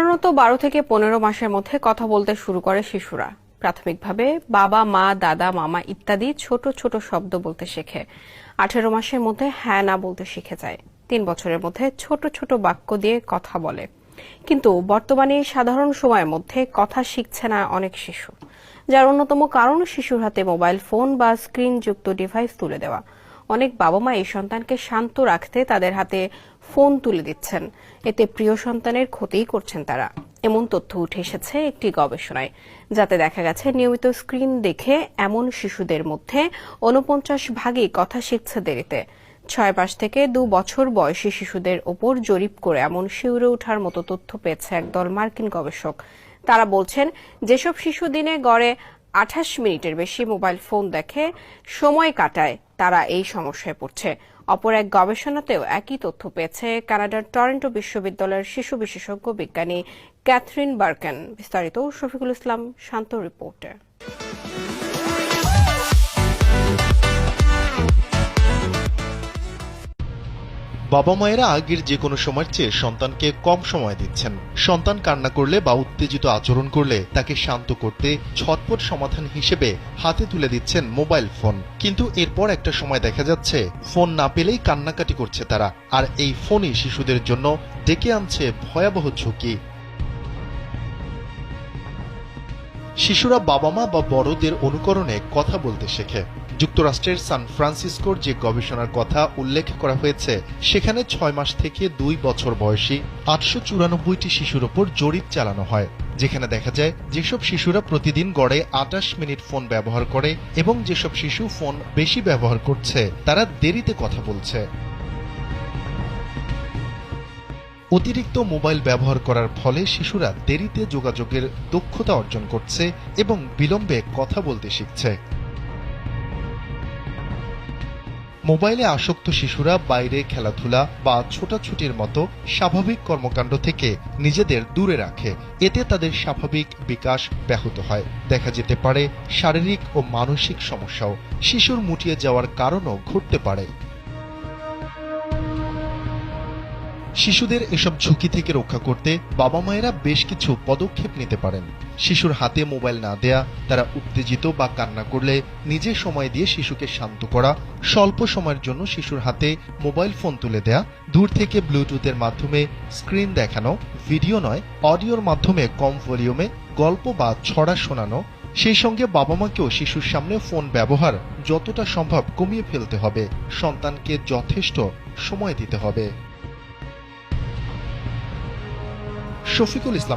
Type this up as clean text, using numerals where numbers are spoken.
সাধারণত 12 থেকে 15 মাসের মধ্যে কথা বলতে শুরু করে শিশুরা। প্রাথমিকভাবে বাবা, মা, দাদা, মামা ইত্যাদি ছোট ছোট শব্দ বলতে শেখে। 18 মাসের মধ্যে হ্যাঁ না বলতে শিখে যায়। 3 বছরের মধ্যে ছোট ছোট বাক্য দিয়ে কথা বলে। কিন্তু বর্তমানে সাধারণ সময়ের মধ্যে কথা শিখছে না অনেক শিশু, যার অন্যতম কারণ শিশুর হাতে মোবাইল ফোন বা স্ক্রিনযুক্ত ডিভাইস তুলে দেওয়া। অনেক বাবা মা এই সন্তানকে শান্ত রাখতে তাদের হাতে ফোন তুলে দিচ্ছেন। এতে প্রিয় সন্তানের ক্ষতিই করছেন তারা। এমন তথ্য উঠে এসেছে একটি গবেষণায়, যাতে দেখা গেছে নিয়মিত স্ক্রিন দেখে এমন শিশুদের মধ্যে 49% কথা শিখছে দেরিতে। 6 মাস থেকে 2 বছর বয়সী শিশুদের ওপর জরিপ করে এমন শিউরে ওঠার মতো তথ্য পেয়েছে একদল মার্কিন গবেষক। তারা বলছেন, যেসব শিশু দিনে গড়ে 28 মিনিটের বেশি মোবাইল ফোন দেখে সময় কাটায়, তারা এই সমস্যায় পড়ছে। অপর এক গবেষণাতেও একই তথ্য পেয়েছে কানাডার টরন্টো বিশ্ববিদ্যালয়ের শিশু বিশেষজ্ঞ বিজ্ঞানী ক্যাথরিন বার্কেন। বিস্তারিত শফিকুল ইসলাম শান্ত রিপোর্টে। বাবা মায়েরা আগের যে কোনো সময়ের চেয়ে সন্তানকে কম সময় দিচ্ছেন। সন্তান কান্না করলে বা উত্তেজিত আচরণ করলে তাকে শান্ত করতে ঝটপট সমাধান হিসেবে হাতে তুলে দিচ্ছেন মোবাইল ফোন। কিন্তু এরপর একটা সময় দেখা যাচ্ছে ফোন না পেলেই কান্নাকাটি করছে তারা, আর এই ফোনই শিশুদের জন্য ডেকে আনছে ভয়াবহ ঝুঁকি। শিশুরা বাবা মা বা বড়দের অনুকরণে কথা বলতে শেখে। যুক্তরাষ্ট্রের সান ফ্রান্সিসকোর যে গবেষণার কথা উল্লেখ করা হয়েছে, সেখানে 6 মাস থেকে 2 বছর বয়সী 894টি শিশুর ওপর জরিপ চালানো হয়, যেখানে দেখা যায় যেসব শিশুরা প্রতিদিন গড়ে 28 মিনিট ফোন ব্যবহার করে এবং যেসব শিশু ফোন বেশি ব্যবহার করছে তারা দেরিতে কথা বলছে। অতিরিক্ত মোবাইল ব্যবহার করার ফলে শিশুরা দেরিতে যোগাযোগের দক্ষতা অর্জন করছে এবং বিলম্বে কথা বলতে শিখছে। মোবাইলে আসক্ত শিশুরা বাইরে খেলাধুলা বা ছোটাছুটির মতো স্বাভাবিক কর্মকাণ্ড থেকে নিজেদের দূরে রাখে। এতে তাদের স্বাভাবিক বিকাশ ব্যাহত হয়। দেখা যেতে পারে শারীরিক ও মানসিক সমস্যাও। শিশুর মুটিয়ে যাওয়ার কারণও ঘটতে পারে। শিশুদের এসব ঝুঁকি থেকে রক্ষা করতে বাবা মায়েরা বেশ কিছু পদক্ষেপ নিতে পারেন। শিশুর হাতে মোবাইল না দেয়া, তারা উত্তেজিত বা কান্না করলে নিজে সময় দিয়ে শিশুকে শান্ত করা, স্বল্প সময়ের জন্য শিশুর হাতে মোবাইল ফোন তুলে দেয়া, দূর থেকে ব্লুটুথের মাধ্যমে স্ক্রিন দেখানো, ভিডিও নয় অডিওর মাধ্যমে কম ভলিউমে গল্প বা ছড়া শোনানো। সেই সঙ্গে বাবা মাকেও শিশুর সামনে ফোন ব্যবহার যতটা সম্ভব কমিয়ে ফেলতে হবে। সন্তানকে যথেষ্ট সময় দিতে হবে। শফিকুল ইসলাম।